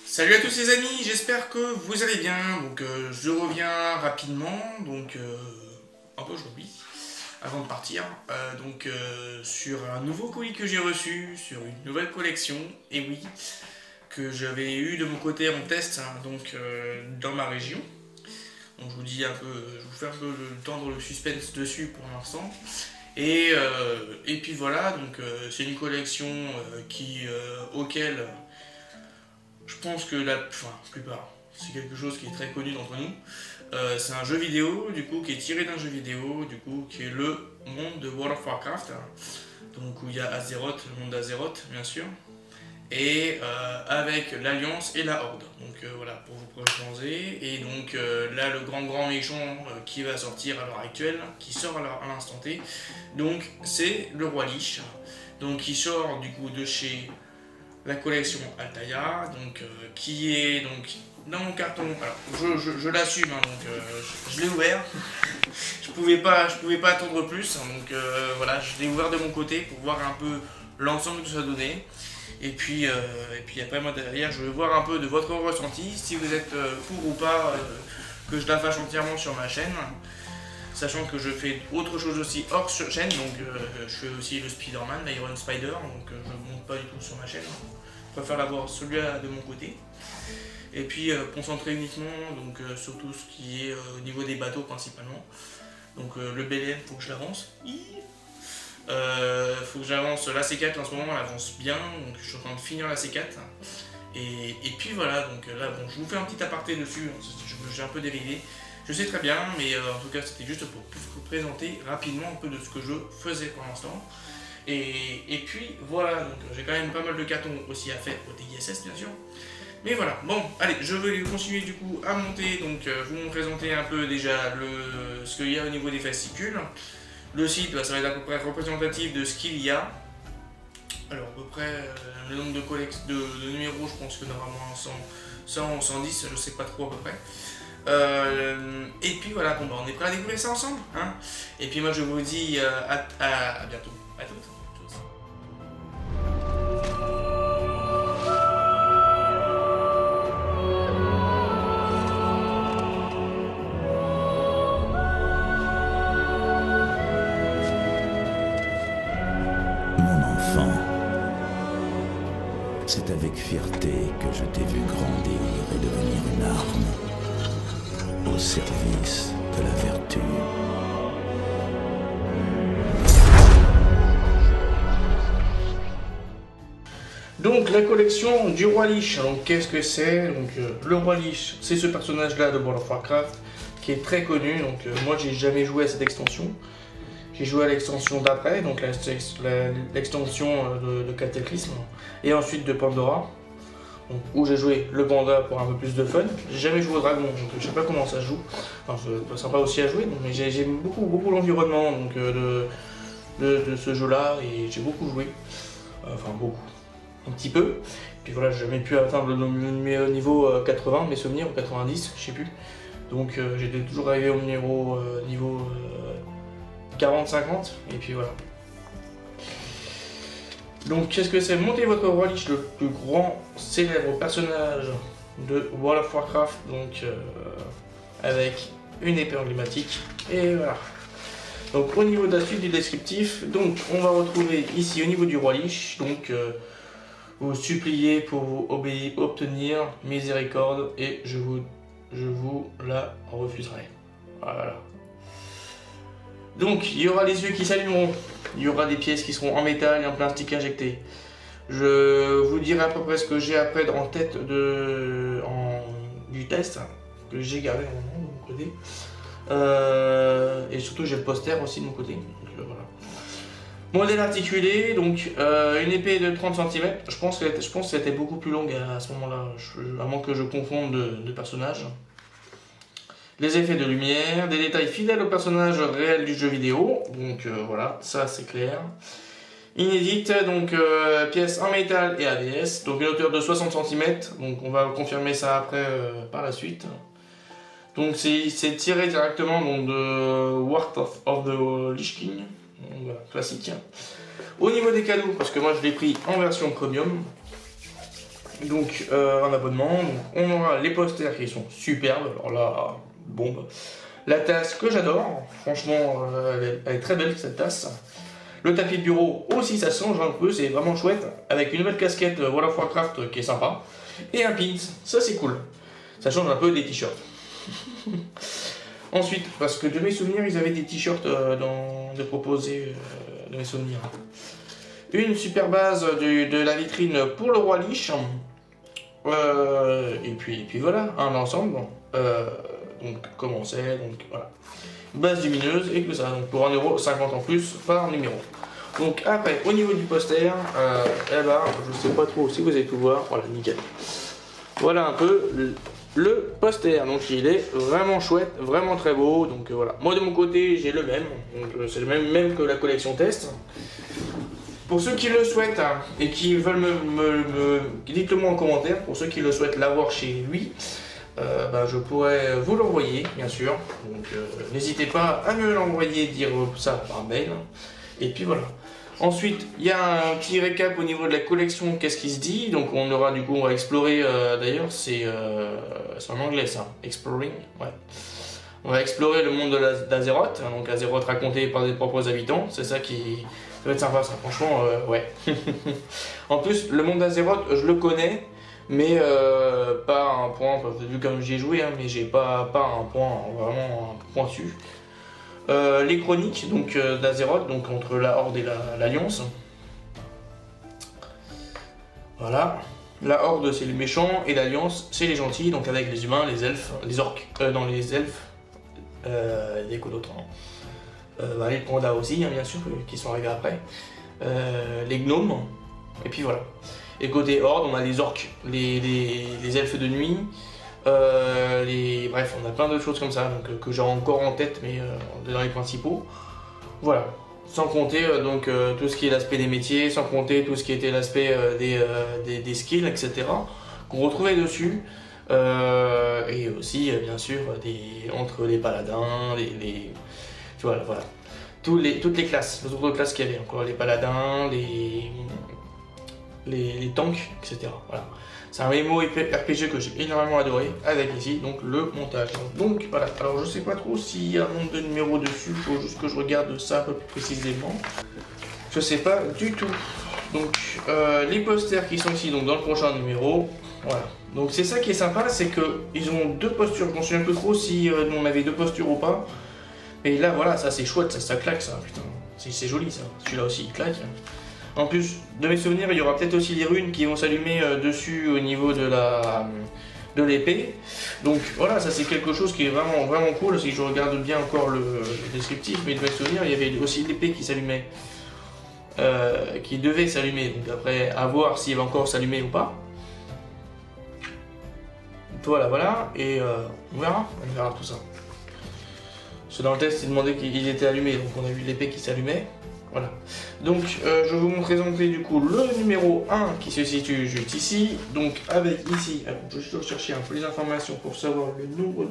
Salut à tous les amis, j'espère que vous allez bien. Je reviens rapidement, un peu aujourd'hui, avant de partir, sur un nouveau colis que j'ai reçu, sur une nouvelle collection, et oui, que j'avais eu de mon côté en test, dans ma région. Donc je vous dis un peu, je vous fais un peu tendre le suspense dessus pour l'instant. Et puis voilà, c'est une collection auquel je pense que la plupart, c'est quelque chose qui est très connu d'entre nous. C'est un jeu vidéo, du coup, qui est tiré d'un jeu vidéo, du coup, qui est le monde de World of Warcraft. Donc, où il y a Azeroth, le monde d'Azeroth, bien sûr. Et avec l'Alliance et la Horde. Voilà, pour vous présenter. Et là, le grand méchant qui va sortir à l'heure actuelle, qui sort à l'instant T, donc, c'est le Roi Lich. Donc, qui sort, du coup, de chez la collection Altaïa, qui est dans mon carton. Alors je l'assume, je l'ai ouvert. je pouvais pas attendre plus, voilà, je l'ai ouvert de mon côté pour voir un peu l'ensemble que ça donnait. Et puis après moi derrière, je vais voir un peu de votre ressenti, si vous êtes pour ou pas que je la fasse entièrement sur ma chaîne. Sachant que je fais autre chose aussi hors chaîne, je fais aussi le Spider-Man, l'Iron Spider, je ne monte pas du tout sur ma chaîne. Je préfère l'avoir celui-là de mon côté. Et puis concentrer uniquement sur tout ce qui est au niveau des bateaux principalement. Le BLN, faut que je l'avance. Faut que j'avance la C4 en ce moment, elle avance bien, je suis en train de finir la C4. Et puis voilà, là bon, je vous fais un petit aparté dessus, j'ai un peu dérivé. Je sais très bien, mais en tout cas c'était juste pour vous présenter rapidement un peu de ce que je faisais pour l'instant. Et puis voilà, j'ai quand même pas mal de cartons aussi à faire au TISS bien sûr. Mais voilà, bon, allez, je vais continuer du coup à monter, vous présenter un peu déjà ce qu'il y a au niveau des fascicules. Le site, ça va être à peu près représentatif de ce qu'il y a. Alors à peu près le nombre de numéros, je pense que normalement 100 ou 110, je sais pas trop à peu près. Et puis voilà, on est prêt à découvrir ça ensemble, hein. Et puis moi je vous dis à bientôt, à toutes. Mon enfant, c'est avec fierté que je t'ai vu grandir et devenir une arme au service de la vertu. Donc la collection du Roi Lich, qu'est-ce que c'est? Le Roi Lich, c'est ce personnage-là de World of Warcraft qui est très connu. Moi j'ai jamais joué à cette extension. J'ai joué à l'extension d'après, l'extension de Cataclysme, et ensuite de Pandora, où j'ai joué le Panda pour un peu plus de fun. J'ai jamais joué au Dragon, je sais pas comment ça se joue. Enfin, c'est sympa aussi à jouer, mais j'aime beaucoup l'environnement de ce jeu-là, et j'ai beaucoup joué. Enfin, beaucoup. Un petit peu. Puis voilà, j'ai jamais pu atteindre le niveau 80, mes souvenirs, ou 90, je sais plus. J'étais toujours arrivé au niveau 40-50, et puis voilà. Donc qu'est-ce que c'est? Montez votre Roi Lich, le plus grand célèbre personnage de World of Warcraft, avec une épée emblématique, et voilà. Donc au niveau de la suite du descriptif, on va retrouver ici au niveau du Roi Lich, vous suppliez pour vous obtenir miséricorde, et je vous la refuserai. Voilà. Donc, il y aura les yeux qui s'allumeront, il y aura des pièces qui seront en métal et en plastique injecté. Je vous dirai à peu près ce que j'ai après en tête du test, que j'ai gardé de mon côté. Et surtout, j'ai le poster aussi de mon côté. Voilà. Modèle articulé, une épée de 30 cm. Je pense que c'était beaucoup plus longue à ce moment-là, à moins que je confonde de personnages. Les effets de lumière, des détails fidèles au personnage réel du jeu vidéo, voilà, ça c'est clair. Inédite, pièce en métal et ABS, une hauteur de 60 cm, on va confirmer ça après par la suite. C'est tiré directement de Wrath of the Lich King, voilà, classique. Au niveau des cadeaux, parce que moi je l'ai pris en version premium, donc un abonnement. Donc, on aura les posters qui sont superbes, alors là, bombe. La tasse que j'adore, franchement, elle est très belle cette tasse. Le tapis de bureau aussi, ça change un peu, c'est vraiment chouette, avec une nouvelle casquette World of Warcraft qui est sympa. Et un pins, ça c'est cool. Ça change un peu des t-shirts. Ensuite, parce que de mes souvenirs, ils avaient des t-shirts de proposer, de mes souvenirs. Une super base de la vitrine pour le roi Lich. Et puis voilà, un ensemble. Donc comme on sait, donc voilà. Base lumineuse et que ça, donc pour 1,50€ en plus par numéro. Donc après, au niveau du poster, eh ben, je sais pas trop si vous allez tout voir, voilà, nickel. Voilà un peu le poster, donc il est vraiment chouette, vraiment très beau, donc voilà. Moi de mon côté, j'ai le même, donc c'est le même que la collection test. Pour ceux qui le souhaitent et qui veulent dites-le moi en commentaire, pour ceux qui le souhaitent l'avoir chez lui, je pourrais vous l'envoyer, bien sûr. Donc n'hésitez pas à me l'envoyer, dire ça par mail. Et puis voilà. Ensuite, il y a un petit récap au niveau de la collection, qu'est-ce qui se dit. Donc on aura du coup, on va explorer, d'ailleurs c'est en anglais ça, exploring, ouais. On va explorer le monde d'Azeroth, donc Azeroth raconté par des propres habitants, c'est ça qui va être sympa ça, franchement, ouais. En plus, le monde d'Azeroth, je le connais, mais pas un point, vu comme j'y ai joué, hein, mais j'ai pas un point vraiment pointu. Les chroniques donc d'Azeroth, donc entre la Horde et l'Alliance. Voilà. La Horde c'est les méchants et l'Alliance c'est les gentils, donc avec les humains, les elfes, les orques, non les elfes, les quoi d'autre, les pandas aussi, hein, bien sûr, qui sont arrivés après. Les gnomes, et puis voilà. Et côté Horde, on a les orques, les elfes de nuit, bref, on a plein d'autres choses comme ça, donc, que j'ai encore en tête, mais dans les principaux. Voilà. Sans compter donc tout ce qui est l'aspect des métiers, sans compter tout ce qui était l'aspect des skills, etc. qu'on retrouvait dessus. Et aussi, bien sûr, entre les paladins, voilà. Toutes les classes, les autres classes qu'il y avait, encore les paladins, les tanks, etc. Voilà. C'est un MMORPG que j'ai énormément adoré, avec ici donc le montage. Donc voilà, alors je sais pas trop s'il y a un nombre de numéros dessus, il faut juste que je regarde ça un peu plus précisément. Je sais pas du tout. Donc les posters qui sont ici donc dans le prochain numéro, voilà. Donc c'est ça qui est sympa, c'est que ils ont deux postures, je m'en souviens plus trop si on avait deux postures ou pas. Et là voilà, ça c'est chouette, ça claque ça, putain. C'est joli ça, celui-là aussi il claque. En plus, de mes souvenirs, il y aura peut-être aussi les runes qui vont s'allumer dessus au niveau de l'épée. Donc voilà, ça c'est quelque chose qui est vraiment cool. Si je regarde bien encore le descriptif, mais de mes souvenirs, il y avait aussi l'épée qui s'allumait, qui devait s'allumer. Donc après, à voir s'il va encore s'allumer ou pas. Voilà, et on verra tout ça. Parce que dans le test, il demandait qu'il était allumé, donc on a vu l'épée qui s'allumait. Voilà. Donc je vais vous présenter du coup le numéro 1 qui se situe juste ici. Donc avec ici, alors je vais juste chercher un peu les informations pour savoir le nombre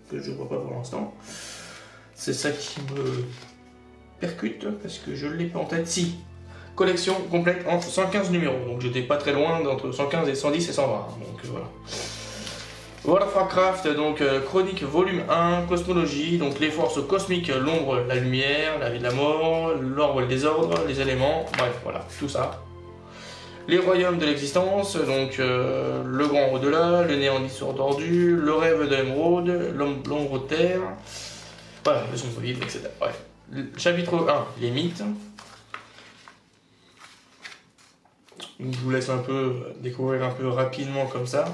que je ne vois pas pour l'instant. C'est ça qui me percute parce que je ne l'ai pas en tête. Si, collection complète en 115 numéros. Donc j'étais pas très loin d'entre 115 et 110 et 120. Donc voilà. World of Warcraft, donc Chronique volume 1, Cosmologie, donc les forces cosmiques, l'ombre, la lumière, la vie de la mort, l'ordre, le désordre, les éléments, bref, voilà, tout ça. Les royaumes de l'existence, donc le grand au-delà, le néant d'histoire tordu, le rêve de l'émeraude, l'ombre de terre, voilà, le son vide, etc. Bref. Chapitre 1, les mythes. Donc, je vous laisse un peu découvrir un peu rapidement comme ça.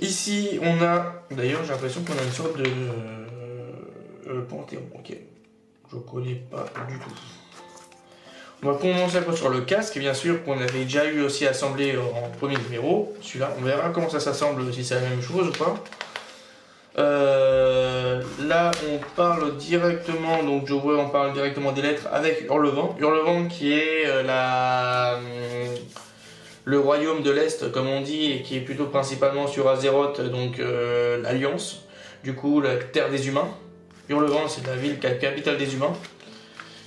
Ici, on a, d'ailleurs j'ai l'impression qu'on a une sorte de Panthéon, ok, je connais pas du tout. On va commencer un peu sur le casque, bien sûr, qu'on avait déjà eu aussi assemblé en premier numéro, celui-là, on verra comment ça s'assemble, si c'est la même chose ou pas. Là, on parle directement, donc je vois, on parle directement des lettres avec Hurlevent qui est le royaume de l'Est, comme on dit, et qui est plutôt principalement sur Azeroth, donc l'Alliance, du coup la terre des humains. Hurlevent, c'est la ville capitale des humains,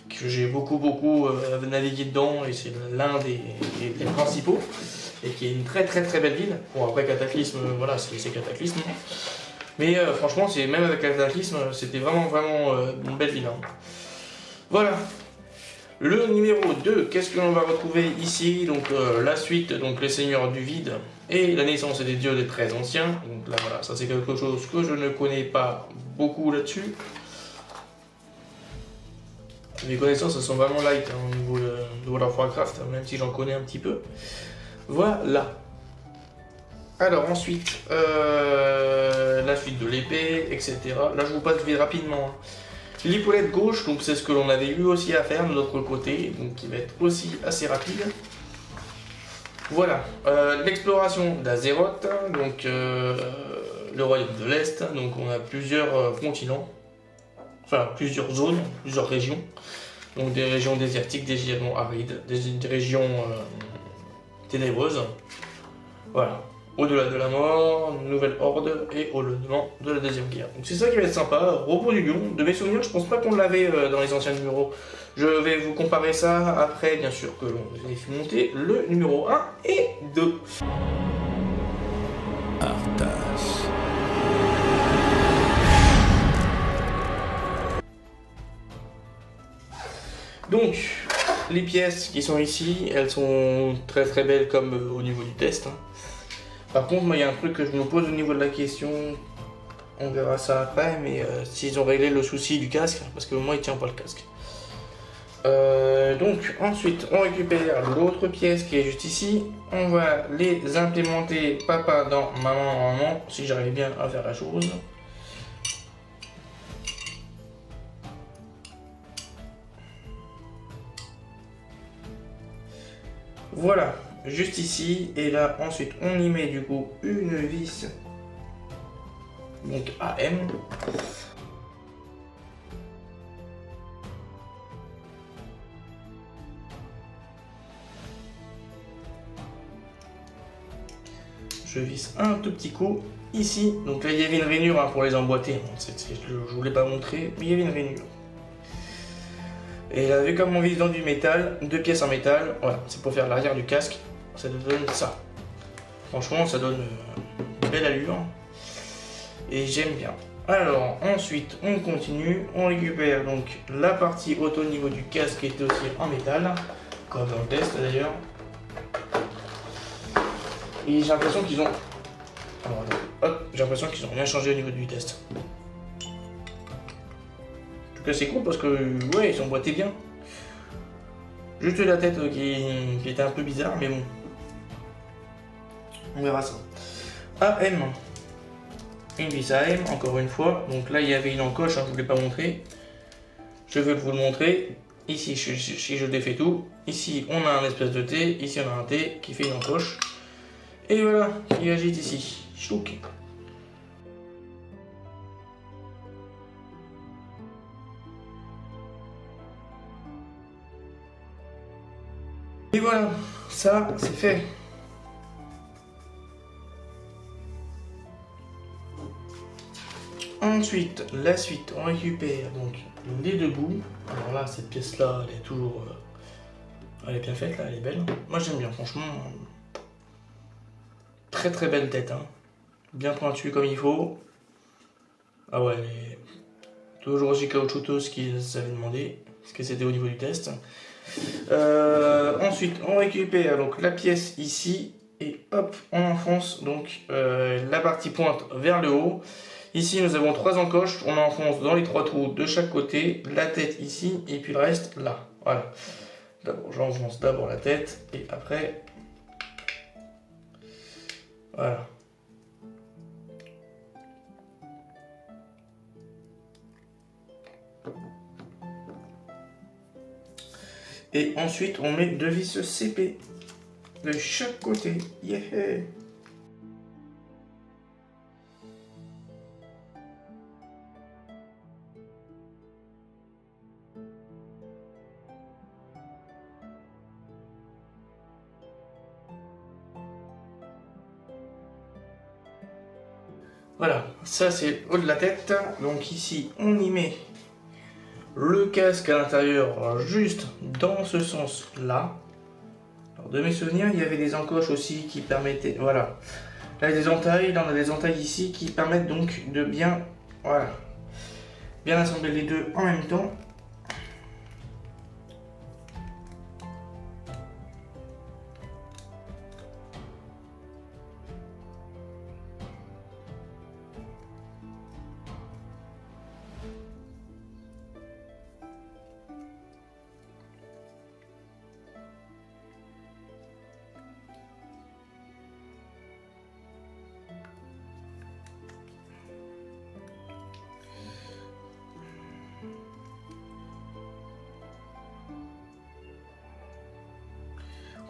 que j'ai beaucoup navigué dedans, et c'est l'un des principaux. et qui est une très belle ville. Bon, après Cataclysme, voilà, c'est Cataclysme. Mais franchement, même avec Cataclysme, c'était vraiment une belle ville. Hein. Voilà. Le numéro 2, qu'est-ce que l'on va retrouver ici? Donc la suite, donc les seigneurs du vide et la naissance des dieux des très anciens. Donc là voilà, ça c'est quelque chose que je ne connais pas beaucoup là-dessus. Mes connaissances elles sont vraiment light hein, au niveau de World of Warcraft, même si j'en connais un petit peu. Voilà. Alors ensuite, la suite de l'épée, etc. Là je vous passe vite rapidement. Hein. L'épaulette gauche, donc c'est ce que l'on avait eu aussi à faire de notre côté, donc qui va être aussi assez rapide. Voilà, l'exploration d'Azeroth, donc le royaume de l'Est, donc on a plusieurs continents, enfin plusieurs zones, plusieurs régions, donc des régions désertiques, des régions arides, des régions ténébreuses, voilà. Au-delà de la mort, une nouvelle horde et au-delà de la deuxième guerre. Donc c'est ça qui va être sympa. Repos du lion. De mes souvenirs, je pense pas qu'on l'avait dans les anciens numéros. Je vais vous comparer ça après, bien sûr, que l'on ait fait monter le numéro 1 et 2. Arthas. Donc, les pièces qui sont ici, elles sont très belles comme au niveau du test. Hein. Par contre, moi, il y a un truc que je me pose au niveau de la question, on verra ça après, mais s'ils ont réglé le souci du casque, parce que moi, il tient pas le casque. Donc, ensuite, on récupère l'autre pièce qui est juste ici. On va les implémenter papa dans maman, si j'arrive bien à faire la chose. Voilà. Juste ici, et là ensuite on y met du coup une vis donc AM. Je visse un tout petit coup ici, donc là il y avait une rainure hein, pour les emboîter, je voulais pas montrer, mais il y avait une rainure. Et là, vu comme on vise dans du métal, 2 pièces en métal, voilà, c'est pour faire l'arrière du casque. Ça donne ça. Franchement, ça donne une belle allure. Et j'aime bien. Alors, ensuite, on continue. On récupère donc la partie haute au niveau du casque qui est aussi en métal. Comme dans le test d'ailleurs. Et j'ai l'impression qu'ils ont... Alors, hop, j'ai l'impression qu'ils n'ont rien changé au niveau du test. En tout cas, c'est cool parce que, ouais, ils sont boités bien. Juste la tête qui était un peu bizarre, mais bon. On verra ça. AM. Une vis AM, encore une fois. Donc là, il y avait une encoche, hein, je ne vous l'ai pas montré. Je vais vous le montrer. Ici, si je défais tout. Ici, on a un espèce de T. Ici, on a un T qui fait une encoche. Et voilà, il agite ici. Chouk. Et voilà, ça, c'est fait. Ensuite, la suite, on récupère donc les deux bouts. Alors là, cette pièce-là, elle est toujours... elle est bien faite, là, elle est belle. Moi, j'aime bien, franchement. Très belle tête, hein. Bien pointue comme il faut. Ah ouais, elle est toujours aussi caoutchouteuse qu'ils avaient demandé, parce que c'était au niveau du test. Ensuite, on récupère donc la pièce ici, et hop, on enfonce donc la partie pointe vers le haut. Ici, nous avons 3 encoches, on enfonce dans les 3 trous de chaque côté, la tête ici, et puis le reste là. Voilà. D'abord, j'enfonce d'abord la tête, et après... Voilà. Et ensuite, on met 2 vis CP de chaque côté. Yeah. Voilà, ça c'est le haut de la tête. Donc ici, on y met le casque à l'intérieur, juste dans ce sens-là. de mes souvenirs, il y avait des encoches aussi qui permettaient, voilà. Là, il y a des entailles, là on a des entailles ici qui permettent donc de bien, voilà, bien assembler les deux en même temps.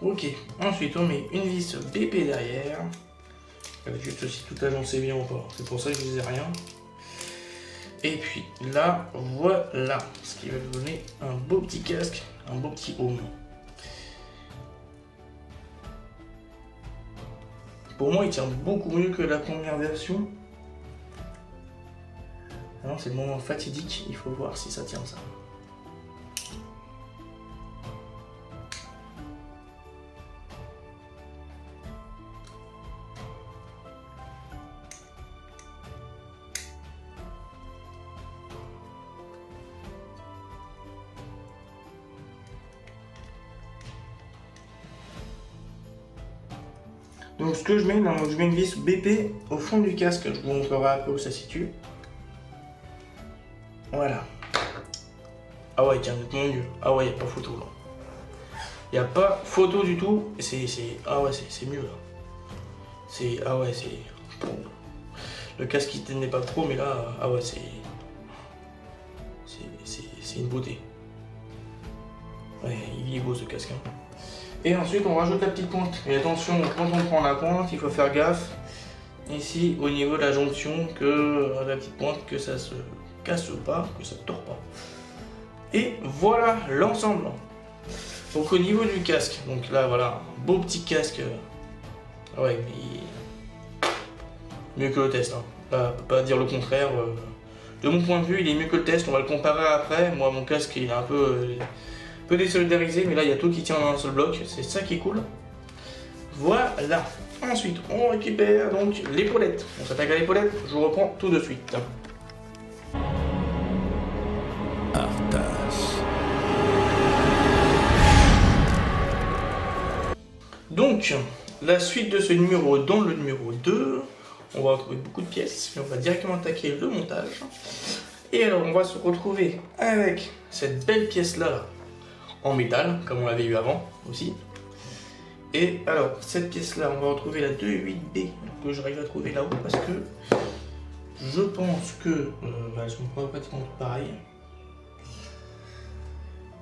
Ok, ensuite on met une vis BP derrière. Juste si tout agencé bien ou pas, c'est pour ça que je disais rien. Et puis là, voilà, ce qui va nous donner un beau petit casque, un beau petit home. Pour moi, il tient beaucoup mieux que la première version. Alors c'est le moment fatidique, il faut voir si ça tient ça. Donc ce que je mets, je mets une vis BP au fond du casque, je vous montrerai un peu où ça se situe. Voilà. Ah ouais, tiens, nettement mieux. Ah ouais, il n'y a pas photo là. Il n'y a pas photo du tout. Ah ouais, c'est mieux là. Ah ouais, c'est... Le casque il tenait pas trop, mais là, ah ouais, c'est une beauté. Ouais, il est beau ce casque. Hein. Et ensuite, on rajoute la petite pointe. Et attention, quand on prend la pointe, il faut faire gaffe. Ici, au niveau de la jonction, que la petite pointe, que ça se casse pas, que ça ne tord pas. Et voilà l'ensemble. Donc au niveau du casque, donc là voilà, un beau petit casque. Ouais, mais mieux que le test. Hein. Là, on peut pas dire le contraire. De mon point de vue, il est mieux que le test. On va le comparer après. Moi, mon casque, il est un peu désolidarisé, mais là, il y a tout qui tient dans un seul bloc. C'est ça qui est cool. Voilà. Ensuite, on récupère donc l'épaulette. On s'attaque à l'épaulette. Je vous reprends tout de suite. Arthas. Donc, la suite de ce numéro, dans le numéro 2, on va retrouver beaucoup de pièces, mais on va directement attaquer le montage. Et alors, on va se retrouver avec cette belle pièce-là, en métal, comme on l'avait eu avant aussi. Et alors, cette pièce-là, on va retrouver la 2.8B, que j'arrive à trouver là-haut, parce que je pense que elles sont pas pratiquement toutes pareilles.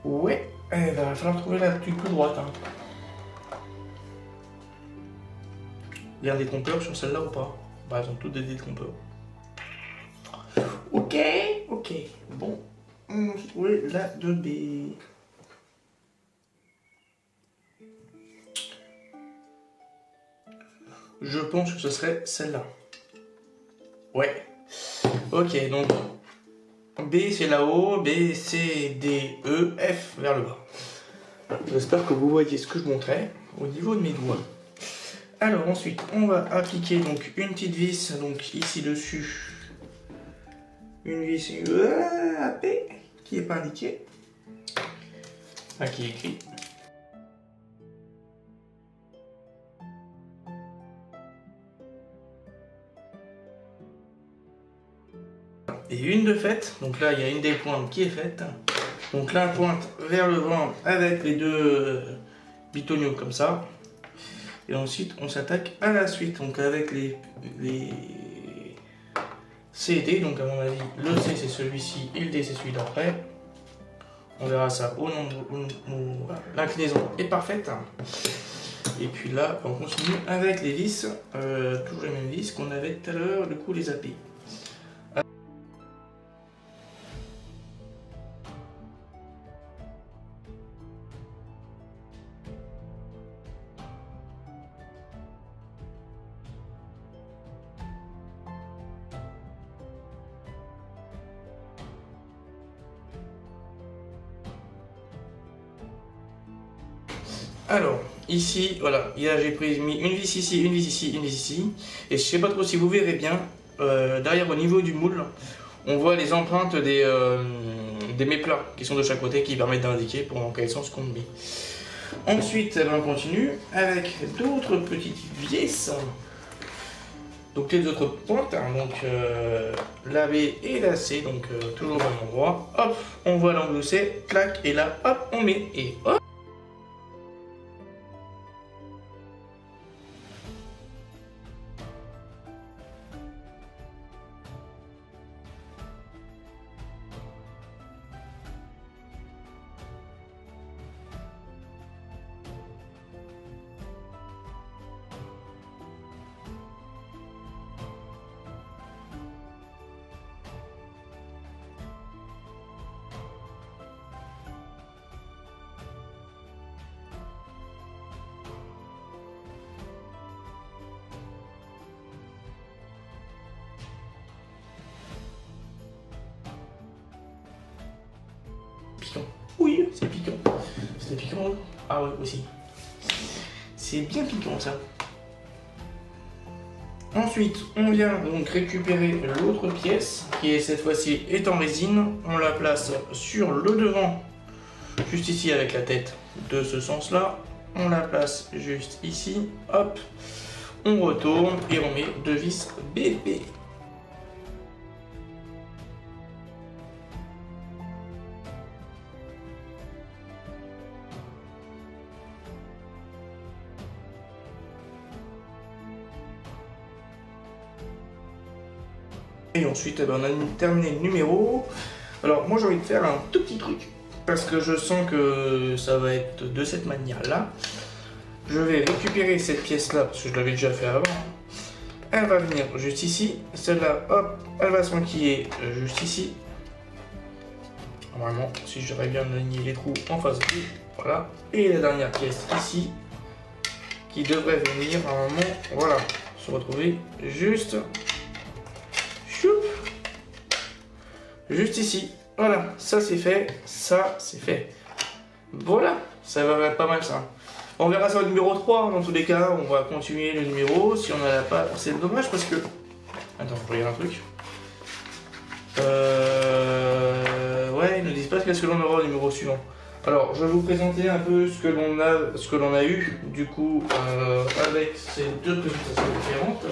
Ouais, il va falloir trouver la plus droite. Hein. Il y a un détrompeur sur celle-là ou pas? Bah, elles ont toutes des détrompeurs. Ok. Bon, on va trouver la 2B. Je pense que ce serait celle-là. Ouais. Ok, donc B c'est là-haut, B, C, D, E, F vers le bas. J'espère que vous voyez ce que je montrais au niveau de mes doigts. Alors ensuite, on va appliquer donc une petite vis, donc ici dessus, une vis AP qui n'est pas indiquée, qui est écrit. Et une de faite, donc là il y a une des pointes qui est faite. Donc là pointe vers le ventre avec les deux bitoniaux comme ça. Et ensuite on s'attaque à la suite, donc avec les C et D, donc à mon avis le C c'est celui-ci et le D c'est celui d'après. On verra ça au nombre où l'inclinaison est parfaite. Et puis là on continue avec les vis, toujours les mêmes vis qu'on avait tout à l'heure, du coup les AP. Alors, ici, voilà, j'ai mis une vis ici, une vis ici, une vis ici. Et je sais pas trop si vous verrez bien, derrière au niveau du moule, on voit les empreintes des méplats qui sont de chaque côté qui permettent d'indiquer pour dans quel sens qu'on met. Ensuite, on continue avec d'autres petites vis. Donc les autres pointes, hein, donc la B et la C, donc toujours au même endroit. Hop, on voit l'angle où c'est, clac, et là, hop, on met, et hop. Piquant. Oui, c'est piquant. C'est piquant. Ah ouais, aussi. C'est bien piquant ça. Ensuite, on vient donc récupérer l'autre pièce qui est cette fois-ci est en résine. On la place sur le devant, juste ici avec la tête de ce sens-là. On la place juste ici. Hop. On retourne et on met deux vis BP. Et ensuite, on a terminé le numéro. Alors moi j'ai envie de faire un tout petit truc, parce que je sens que ça va être de cette manière-là. Je vais récupérer cette pièce-là, parce que je l'avais déjà fait avant. Elle va venir juste ici. Celle-là, hop, elle va s'enquiller juste ici. Normalement, si j'arrive bien à aligner les trous en face de lui. Voilà. Et la dernière pièce ici, qui devrait venir à un moment, voilà, se retrouver juste... Juste ici, voilà, ça c'est fait, ça c'est fait. Voilà, ça va être pas mal ça. On verra ça au numéro 3, dans tous les cas, on va continuer le numéro, si on n'a la pas, c'est dommage parce que... Attends, je regarde un truc. Ouais, ils ne disent pas qu'est-ce que l'on aura au numéro suivant. Alors, je vais vous présenter un peu ce que l'on a eu, du coup, avec ces deux présentations différentes.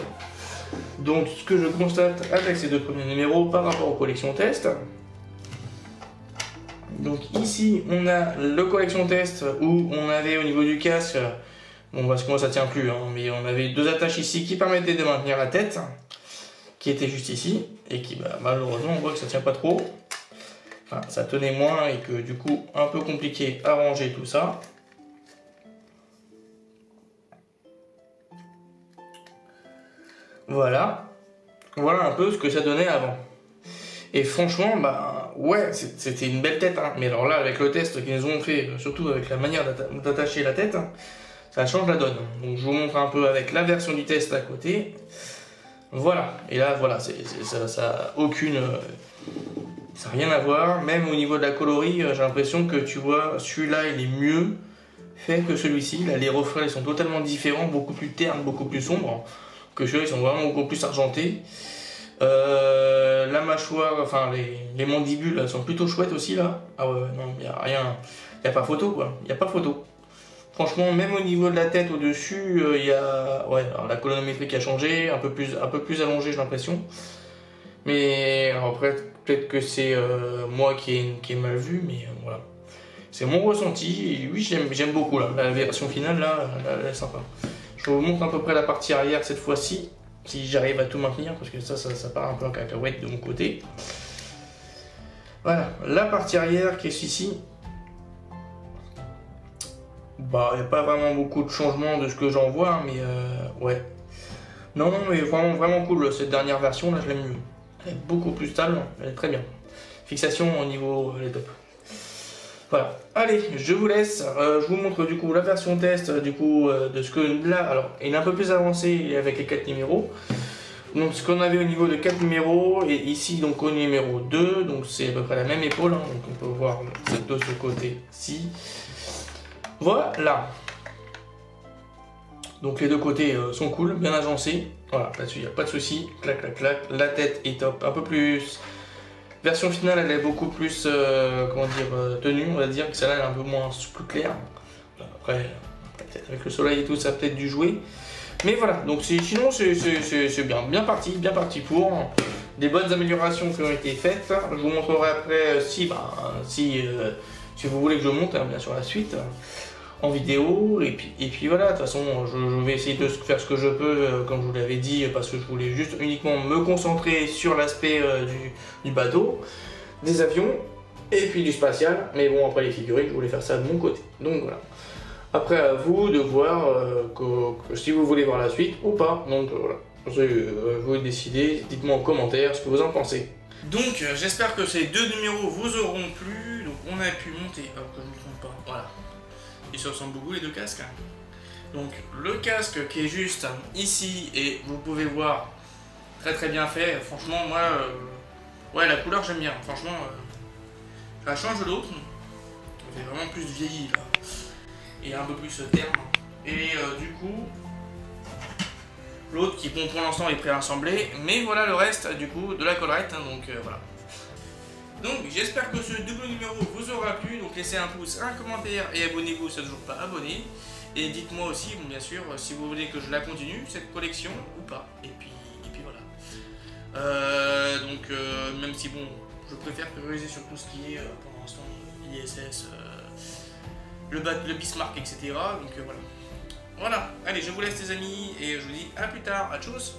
Donc ce que je constate avec ces deux premiers numéros par rapport aux collections test. Donc ici on a le collection test où on avait au niveau du casque, bon parce que moi ça tient plus, hein, mais on avait deux attaches ici qui permettaient de maintenir la tête, qui était juste ici, et qui malheureusement on voit que ça tient pas trop. Enfin, ça tenait moins et que du coup un peu compliqué à ranger tout ça. Voilà un peu ce que ça donnait avant. Et franchement, bah ouais, c'était une belle tête, hein. Mais alors là, avec le test qu'ils nous ont fait, surtout avec la manière d'attacher la tête, ça change la donne. Donc je vous montre un peu avec la version du test à côté. Voilà, et là, voilà, ça a aucune... ça n'a rien à voir. Même au niveau de la coloris, j'ai l'impression que tu vois, celui-là, il est mieux fait que celui-ci. Là, les reflets ils sont totalement différents, beaucoup plus ternes, beaucoup plus sombres. Que ceux-là ils sont vraiment beaucoup plus argentés. La mâchoire, enfin les mandibules sont plutôt chouettes aussi là. Ah ouais, non, il n'y a rien, il n'y a pas photo quoi, il n'y a pas photo. Franchement, même au niveau de la tête au-dessus, il y a, ouais, alors, la colonnométrie qui a changé, un peu plus allongée j'ai l'impression. Mais alors, après, peut-être que c'est moi qui ai mal vu, mais voilà. C'est mon ressenti, et oui j'aime beaucoup là. La version finale là, elle est sympa. Je vous montre à peu près la partie arrière cette fois-ci, si j'arrive à tout maintenir, parce que ça part un peu en cacahuète de mon côté. Voilà, la partie arrière qui est ici. Bah, il n'y a pas vraiment beaucoup de changements de ce que j'en vois, hein, mais ouais. Non, mais vraiment cool, cette dernière version, là, je l'aime mieux. Elle est beaucoup plus stable, elle est très bien. Fixation au niveau, elle est top. Voilà, allez, je vous laisse, je vous montre du coup la version test du coup de ce que là, alors il est un peu plus avancé avec les 4 numéros. Donc ce qu'on avait au niveau de 4 numéros et ici donc au numéro 2, donc c'est à peu près la même épaule, hein, donc on peut voir de ce côté-ci. Voilà. Donc les deux côtés sont cool, bien agencés. Voilà, là-dessus il n'y a pas de souci. Clac, clac, clac. La tête est top, un peu plus... Version finale, elle est beaucoup plus, comment dire, tenue, on va dire. Que celle-là, elle est un peu moins plus claire. Après, peut-être avec le soleil et tout, ça a peut-être dû jouer. Mais voilà, donc sinon c'est bien parti pour des bonnes améliorations qui ont été faites. Je vous montrerai après si vous voulez que je monte, hein, bien sûr la suite en vidéo. Et puis voilà, de toute façon je vais essayer de faire ce que je peux, comme je vous l'avais dit, parce que je voulais juste uniquement me concentrer sur l'aspect du bateau, des avions et puis du spatial. Mais bon, après les figurines, je voulais faire ça de mon côté. Donc voilà. Après, à vous de voir si vous voulez voir la suite ou pas. Donc voilà, vous décidez, dites-moi en commentaire ce que vous en pensez. Donc j'espère que ces deux numéros vous auront plu. Donc on a pu monter, alors que je ne me trompe pas, voilà. Ils se ressemblent beaucoup les deux casques. Donc le casque qui est juste ici et vous pouvez voir très bien fait. Franchement moi, ouais la couleur j'aime bien. Franchement, ça change de l'autre. Ça fait vraiment plus vieilli là. Et un peu plus terne. Et du coup, l'autre qui, bon, pour l'instant est préassemblé, mais voilà le reste du coup de la collerette, hein, donc voilà. Donc j'espère que ce double numéro vous aura plu, donc laissez un pouce, un commentaire et abonnez-vous si vous n'êtes toujours pas abonné. Et dites-moi aussi, bon, bien sûr, si vous voulez que je la continue, cette collection, ou pas. Et puis voilà. Même si bon, je préfère prioriser sur tout ce qui est, pour l'instant, ISS, le Bismarck, etc. Donc voilà. Voilà, allez, je vous laisse les amis, et je vous dis à plus tard, à tchuss.